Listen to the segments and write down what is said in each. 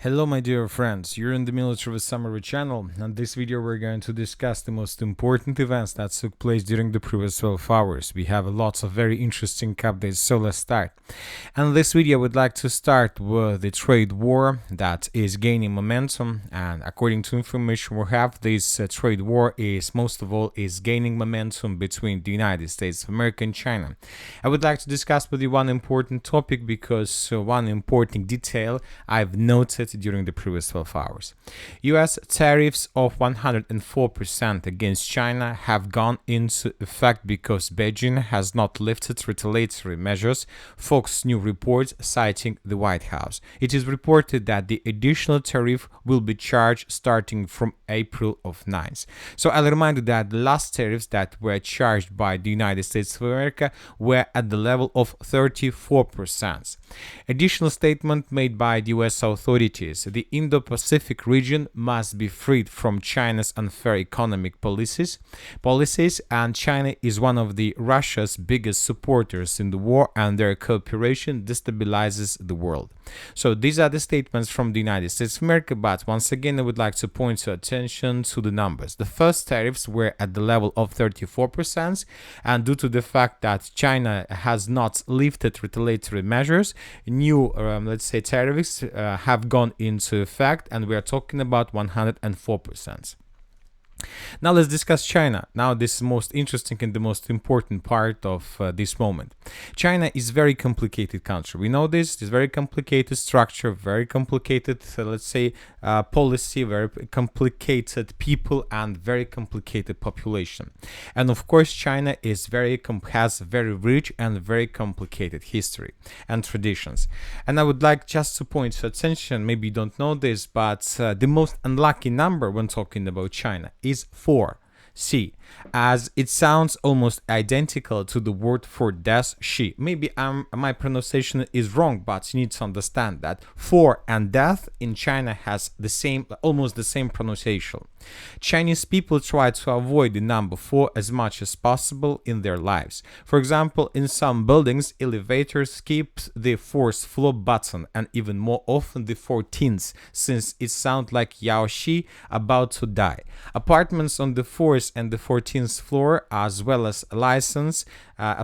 Hello my dear friends, you're in the Military Summary channel, and this video we're going to discuss the most important events that took place during the previous 12 hours. We have lots of very interesting updates, so let's start. And this video I would like to start with the trade war that is gaining momentum, and according to information we have, this trade war is most of all is gaining momentum between the United States of America and China. I would like to discuss with you one important topic because one important detail I've noted during the previous 12 hours. US tariffs of 104% against China have gone into effect because Beijing has not lifted retaliatory measures, Fox News reports citing the White House. It is reported that the additional tariff will be charged starting from April of 9th. So I'll remind you that the last tariffs that were charged by the United States of America were at the level of 34%. Additional statement made by the US authorities: the Indo-Pacific region must be freed from China's unfair economic policies, and China is one of Russia's biggest supporters in the war, and their cooperation destabilizes the world. So these are the statements from the United States of America, but once again I would like to point your attention to the numbers. The first tariffs were at the level of 34%, and due to the fact that China has not lifted retaliatory measures, new let's say tariffs have gone into effect, and we are talking about 104%. Now let's discuss China. Now this is most interesting and the most important part of this moment. China is very complicated country. We know this. It's very complicated structure, very complicated, let's say, policy, very complicated people, and very complicated population. And of course, China is has very rich and very complicated history and traditions. And I would like just to point your attention, maybe you don't know this, but the most unlucky number when talking about China is 4. C, as it sounds almost identical to the word for death, she. Maybe my pronunciation is wrong, but you need to understand that 4 and death in China has almost the same pronunciation. Chinese people try to avoid the number 4 as much as possible in their lives. For example, in some buildings, elevators skip the 4th floor button, and even more often the 14th, since it sounds like Yao Shi, about to die. Apartments on the 4th and the 14th floor, as well as license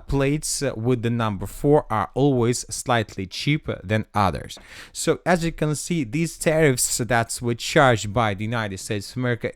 plates with the number 4, are always slightly cheaper than others. So as you can see, these tariffs that were charged by the United States of America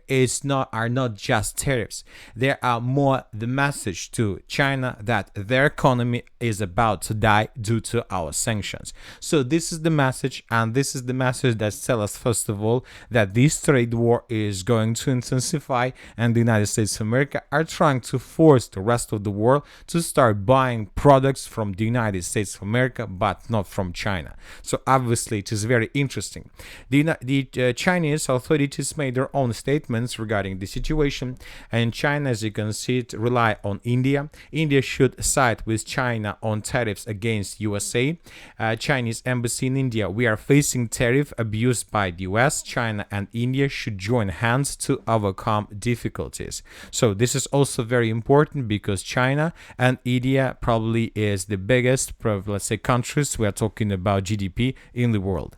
are not just tariffs. They are more the message to China that their economy is about to die due to our sanctions. So this is the message, and this is the message that tells us, first of all, that this trade war is going to intensify, and the United States of America are trying to force the rest of the world to start buying products from the United States of America, but not from China. So obviously it is very interesting. The Chinese authorities made their own statements regarding the situation, and China, as you can see, rely on India. India should side with China on tariffs against USA. Chinese embassy in India: we are facing tariff abuse by the US. China and India should join hands to overcome difficulties. So this is also very important because China and India probably is the biggest, let's say, countries. We are talking about GDP in the world.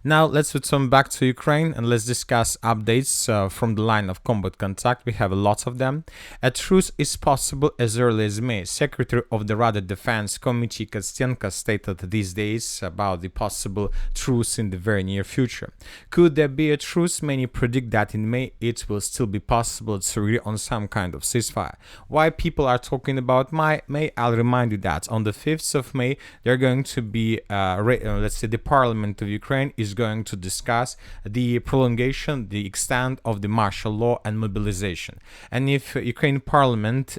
Now let's return back to Ukraine and let's discuss updates from the line of combat contact. We have a lot of them. A truce is possible as early as May. Secretary of the Rada Defense Committee Kostenko stated these days about the possible truce in the very near future. Could there be a truce? Many predict that in May it will still be possible to agree on some kind of ceasefire. Why people are talking about May? I'll remind you that on the 5th of May they're going to be, let's say, the Parliament of Ukraine is going to discuss the prolongation, the extent of the martial law and mobilization. And if Ukraine Parliament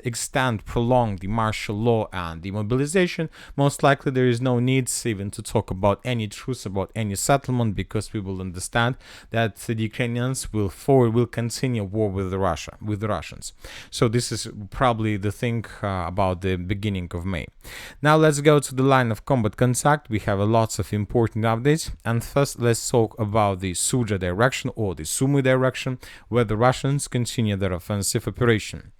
prolong the martial law and the mobilization, most likely there is no need even to talk about any truce, about any settlement, because we will understand that the Ukrainians will continue war with the Russians. So this is probably the thing about the beginning of May. Now let's go to the line of combat contact. We have lots of important updates, and first let's talk about the Suja direction or the Sumy direction, where the Russians continue their offensive operation.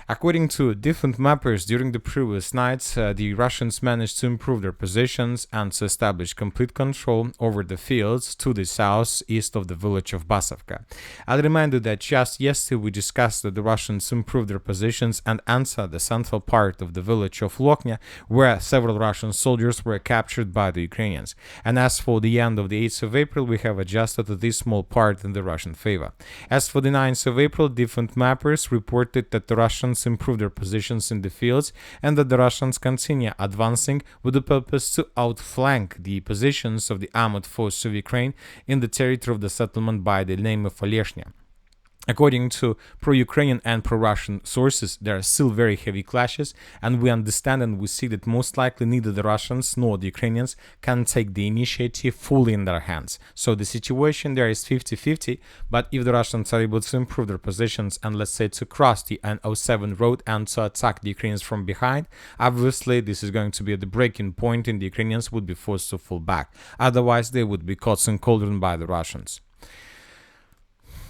According to different mappers, during the previous nights, the Russians managed to improve their positions and to establish complete control over the fields to the southeast of the village of Basovka. I'll remind you that just yesterday we discussed that the Russians improved their positions and entered the central part of the village of Loknya, where several Russian soldiers were captured by the Ukrainians. And as for the end of the 8th of April, we have adjusted this small part in the Russian favor. As for the 9th of April, different mappers reported that the Russians improved their positions in the fields and that the Russians continue advancing with the purpose to outflank the positions of the armored force of Ukraine in the territory of the settlement by the name of Oleshnya. According to pro-Ukrainian and pro-Russian sources, there are still very heavy clashes, and we understand and we see that most likely neither the Russians nor the Ukrainians can take the initiative fully in their hands. So the situation there is 50-50, but if the Russians are able to improve their positions and, let's say, to cross the N07 road and to attack the Ukrainians from behind, obviously this is going to be at the breaking point and the Ukrainians would be forced to fall back. Otherwise, they would be caught in cauldron by the Russians.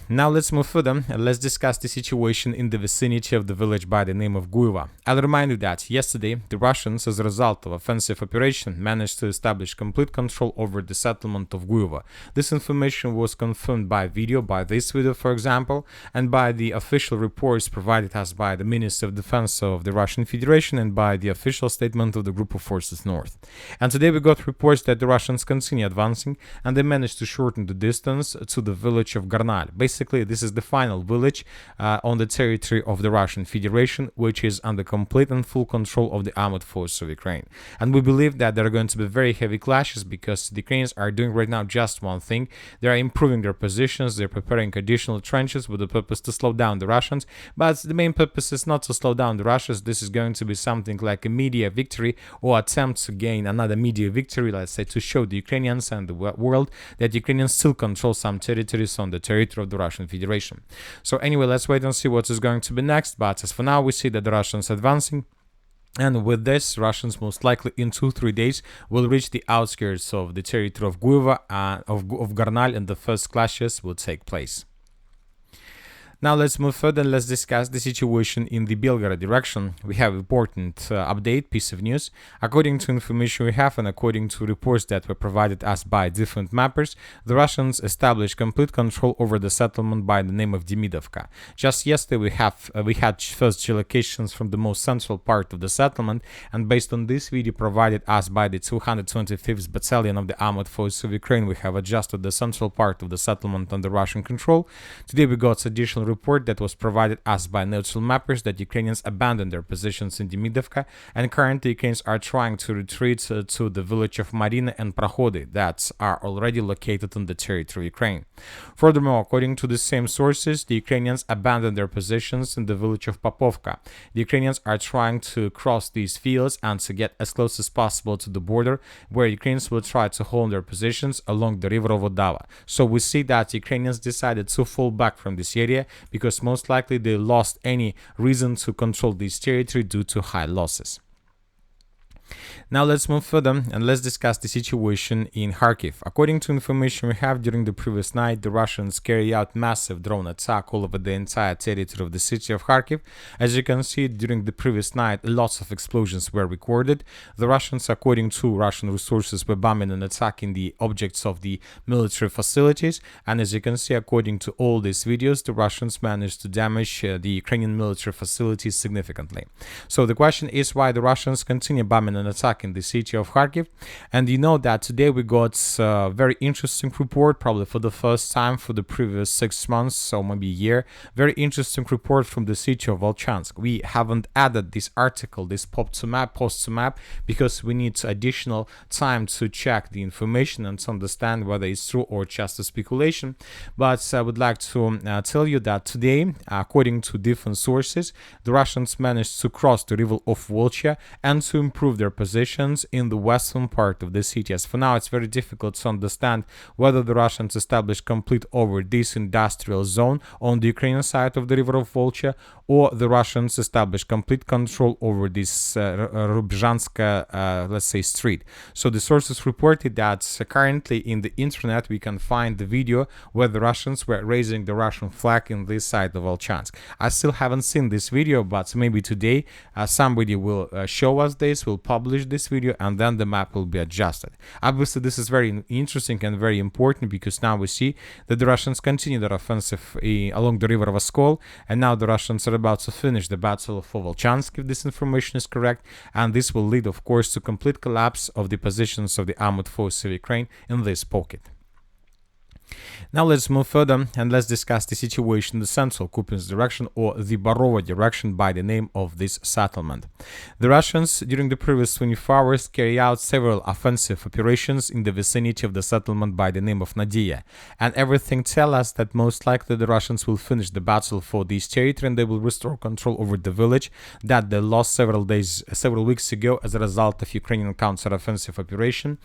Now let's move further and let's discuss the situation in the vicinity of the village by the name of Guiva. I'll remind you that yesterday the Russians, as a result of offensive operation, managed to establish complete control over the settlement of Guiva. This information was confirmed by video, by this video for example, and by the official reports provided us by the Ministry of Defense of the Russian Federation and by the official statement of the Group of Forces North. And today we got reports that the Russians continue advancing and they managed to shorten the distance to the village of Garnal. Basically, this is the final village on the territory of the Russian Federation, which is under complete and full control of the armored forces of Ukraine. And we believe that there are going to be very heavy clashes because the Ukrainians are doing right now just one thing. They are improving their positions, they're preparing additional trenches with the purpose to slow down the Russians. But the main purpose is not to slow down the Russians. This is going to be something like a media victory or attempt to gain another media victory, let's say, to show the Ukrainians and the world that Ukrainians still control some territories on the territory of the Russian Federation. So anyway, let's wait and see what is going to be next. But as for now, we see that the Russians advancing. And with this, Russians most likely in 2-3 days will reach the outskirts of the territory of Guiva of Garnal, and the first clashes will take place. Now let's move further and let's discuss the situation in the Belgorod direction. We have an important update, piece of news. According to information we have and according to reports that were provided us by different mappers, the Russians established complete control over the settlement by the name of Dnipro. Just yesterday we had first geolocations from the most central part of the settlement, and based on this video provided us by the 225th Battalion of the Armored Forces of Ukraine, we have adjusted the central part of the settlement under Russian control. Today we got additional report that was provided us by neutral mappers that Ukrainians abandoned their positions in Dnipro, and currently Ukrainians are trying to retreat to the village of Marina and Prohody that are already located in the territory of Ukraine. Furthermore, according to the same sources, the Ukrainians abandoned their positions in the village of Popovka. The Ukrainians are trying to cross these fields and to get as close as possible to the border, where Ukrainians will try to hold their positions along the river of Odava. So we see that Ukrainians decided to fall back from this area because most likely they lost any reason to control this territory due to high losses. Now let's move further and let's discuss the situation in Kharkiv. According to information we have, during the previous night, the Russians carry out massive drone attack all over the entire territory of the city of Kharkiv. As you can see, during the previous night, lots of explosions were recorded. The Russians, according to Russian resources, were bombing and attacking the objects of the military facilities. And as you can see, according to all these videos, the Russians managed to damage the Ukrainian military facilities significantly. So the question is why the Russians continue bombing and attacking in the city of Kharkiv. And you know that today we got a very interesting report, probably for the first time for the previous 6 months or maybe a year, very interesting report from the city of Vovchansk. We haven't added this article, this post to map, because we need additional time to check the information and to understand whether it's true or just a speculation. But I would like to tell you that today, according to different sources, the Russians managed to cross the river of Volcha and to improve their position positions in the western part of the city. As for now, it's very difficult to understand whether the Russians established complete over this industrial zone on the Ukrainian side of the river of Volcha, or the Russians established complete control over this Vovchansk, let's say, street. So the sources reported that currently in the internet we can find the video where the Russians were raising the Russian flag in this side of Vovchansk. I still haven't seen this video, but maybe today somebody will show us this, will publish this video, and then the map will be adjusted. Obviously, this is very interesting and very important, because now we see that the Russians continue their offensive along the river of Oskol, and now the Russians are about to finish the battle of Vovchansk, if this information is correct, and this will lead, of course, to complete collapse of the positions of the armored forces of Ukraine in this pocket. Now let's move further and let's discuss the situation in the central Kupiansk direction, or the Borova direction by the name of this settlement. The Russians during the previous 24 hours carry out several offensive operations in the vicinity of the settlement by the name of Nadia, and everything tells us that most likely the Russians will finish the battle for this territory and they will restore control over the village that they lost several weeks ago as a result of Ukrainian counter-offensive operation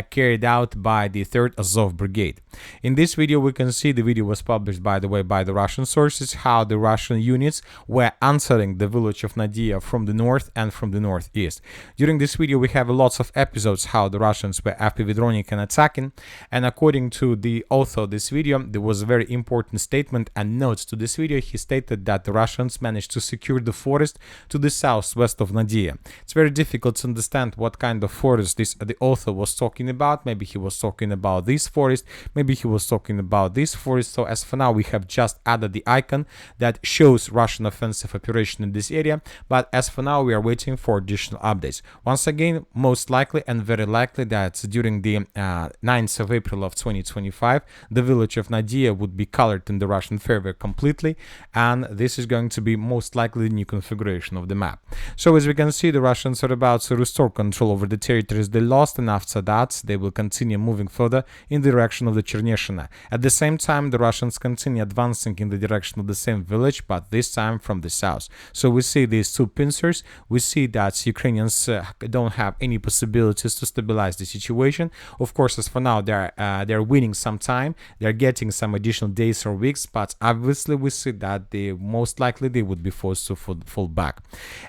carried out by the 3rd Azov Brigade. In this video we can see, the video was published by the way by the Russian sources, how the Russian units were answering the village of Nadia from the north and from the northeast. During this video we have lots of episodes how the Russians were FPV-droning and attacking, and according to the author of this video, there was a very important statement and notes to this video. He stated that the Russians managed to secure the forest to the southwest of Nadia. It's very difficult to understand what kind of forest the author was talking about. Maybe he was talking about this forest, maybe he was talking about this forest. So as for now we have just added the icon that shows Russian offensive operation in this area, but as for now we are waiting for additional updates. Once again, most likely and very likely that during the 9th of April of 2025 the village of Nadia would be colored in the Russian favor completely, and this is going to be most likely the new configuration of the map. So as we can see, the Russians are about to restore control over the territories they lost, and after that they will continue moving further in the direction of the Cherneshina. At the same time, the Russians continue advancing in the direction of the same village, but this time from the south. So we see these two pincers. We see that Ukrainians don't have any possibilities to stabilize the situation. Of course, as for now, they're winning some time. They're getting some additional days or weeks, but obviously we see that most likely they would be forced to fall back.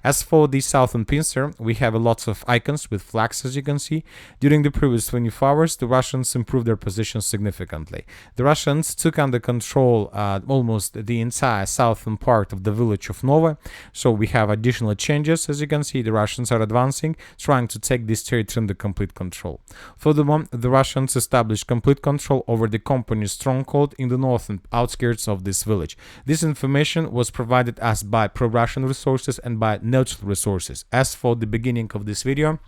As for the southern pincer, we have lots of icons with flags, as you can see. During the previous 24 hours, the Russians improved their position significantly. The Russians took under control almost the entire southern part of the village of Nova. So we have additional changes. As you can see, the Russians are advancing, trying to take this territory under complete control. Furthermore, the Russians established complete control over the company's stronghold in the northern outskirts of this village. This information was provided us by pro-Russian resources and by neutral resources. As for the beginning of this video,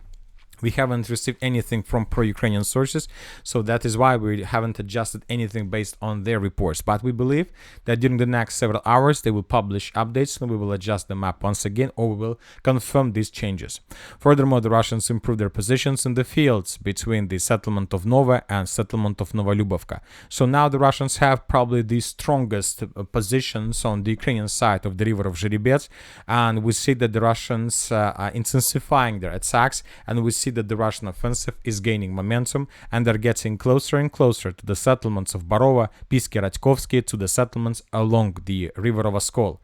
we haven't received anything from pro-Ukrainian sources, so that is why we haven't adjusted anything based on their reports. But we believe that during the next several hours they will publish updates and we will adjust the map once again, or we will confirm these changes. Furthermore, the Russians improved their positions in the fields between the settlement of Nova and settlement of Novolyubovka. So now the Russians have probably the strongest positions on the Ukrainian side of the river of Zherebets, and we see that the Russians are intensifying their attacks, and we see that the Russian offensive is gaining momentum and they're getting closer and closer to the settlements of Borova, Pisky, Radkovsky, to the settlements along the river of Oskol.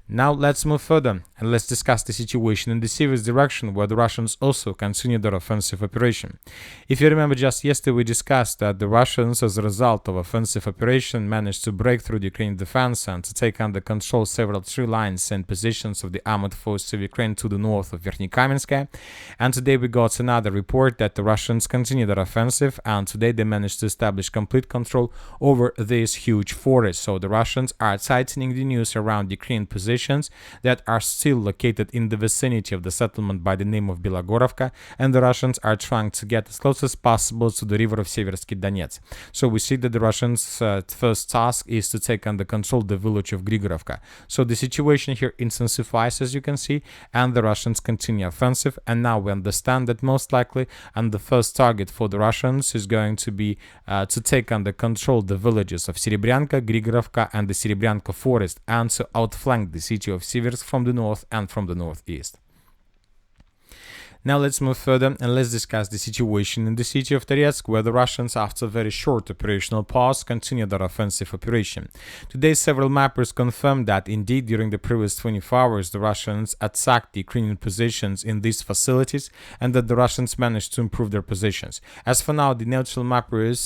Now let's move further and let's discuss the situation in the Siversk direction, where the Russians also continue their offensive operation. If you remember, just yesterday we discussed that the Russians, as a result of offensive operation, managed to break through the Ukrainian defense and to take under control several tree lines and positions of the armored forces of Ukraine to the north of Verkhnykamensk. And today we got another report that the Russians continue their offensive, and today they managed to establish complete control over this huge forest. So the Russians are tightening the news around Ukrainian positions that are still located in the vicinity of the settlement by the name of Belgorod, and the Russians are trying to get as close as possible to the river of Siversk and Donetsk. So we see that the Russians' first task is to take under control the village of Graivoron. So the situation here intensifies, as you can see, and the Russians continue offensive, and now we understand that most likely and the first target for the Russians is going to be to take under control the villages of Serebryanka, Graivoron, and the Serebryanka forest, and to outflank the city of Siversk from the north and from the northeast. Now let's move further and let's discuss the situation in the city of Toretsk, where the Russians, after a very short operational pause, continue their offensive operation. Today, several mappers confirmed that indeed during the previous 24 hours the Russians attacked the Ukrainian positions in these facilities and that the Russians managed to improve their positions. As for now, the neutral mappers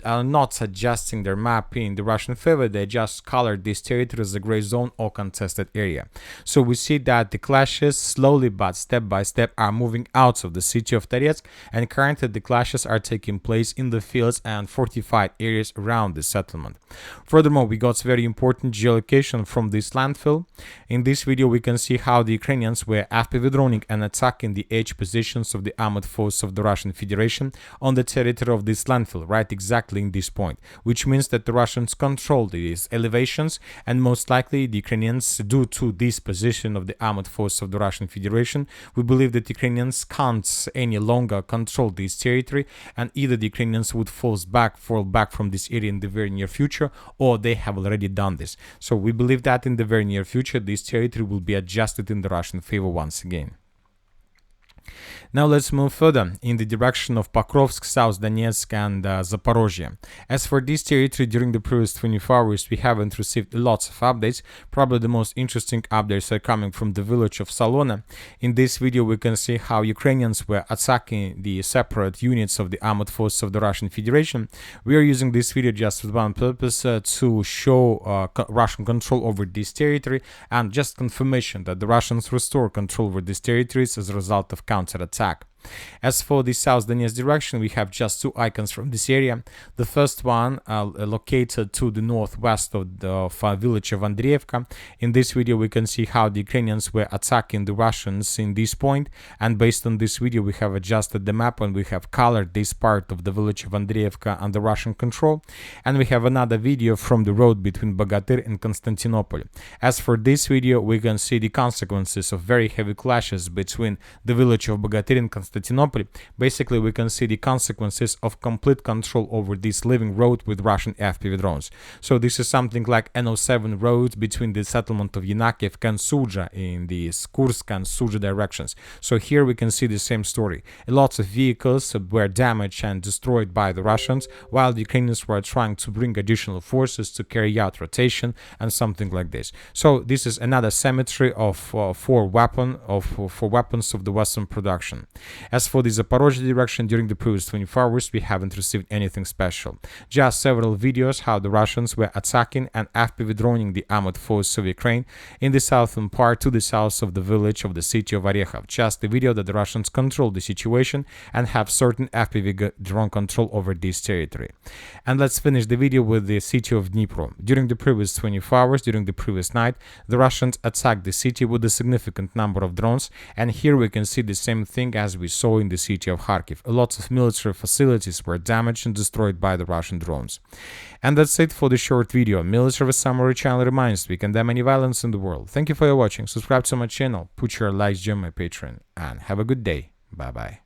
are not adjusting their map in the Russian favor, they just colored this territory as a gray zone or contested area. So we see that the clashes slowly but step by step are moving out of the city of Toretsk, and currently the clashes are taking place in the fields and fortified areas around the settlement. Furthermore, we got very important geolocation from this landfill. In this video we can see how the Ukrainians were FPV droning and attacking the edge positions of the armored force of the Russian Federation on the territory of this landfill, right exactly in this point, which means that the Russians control these elevations, and most likely the Ukrainians, due to this position of the armored force of the Russian Federation, we believe that Ukrainians can't any longer control this territory, and either the Ukrainians would fall back from this area in the very near future, or they have already done this. So we believe that in the very near future this territory will be adjusted in the Russian favor once again. Now let's move further in the direction of Pokrovsk, South Donetsk and Zaporoia. As for this territory, during the previous 24 hours we haven't received lots of updates. Probably the most interesting updates are coming from the village of Salona. In this video we can see how Ukrainians were attacking the separate units of the armored forces of the Russian Federation. We are using this video just with one purpose, to show Russian control over this territory and just confirmation that the Russians restore control over these territories as a result of counterattack. As for the South Donetsk direction, we have just two icons from this area. The first one located to the northwest of the village of Avdiivka. In this video we can see how the Ukrainians were attacking the Russians in this point, and based on this video we have adjusted the map and we have colored this part of the village of Avdiivka under Russian control, and we have another video from the road between Bogatyr and Constantinople. As for this video we can see the consequences of very heavy clashes between the village of Bogatyr and Constantinople. Basically we can see the consequences of complete control over this living road with Russian FPV drones. So this is something like N07 road between the settlement of Yanakivka and Suja in the Kursk and Suja directions. So here we can see the same story. Lots of vehicles were damaged and destroyed by the Russians, while the Ukrainians were trying to bring additional forces to carry out rotation and something like this. So this is another cemetery of for weapons of the Western production. As for the Zaporoia direction, during the previous 24 hours we haven't received anything special. Just several videos how the Russians were attacking and FPV droning the armored forces of Ukraine in the southern part to the south of the village of the city of Orekhov. Just the video that the Russians control the situation and have certain FPV drone control over this territory. And let's finish the video with the city of Dnipro. During the previous 24 hours, during the previous night, the Russians attacked the city with a significant number of drones, and here we can see the same thing as we saw in the city of Kharkiv. Lots of military facilities were damaged and destroyed by the Russian drones. And that's it for the short video. Military Summary channel reminds we condemn any violence in the world. Thank you for your watching. Subscribe to my channel, put your likes, join my Patreon, and have a good day. Bye bye.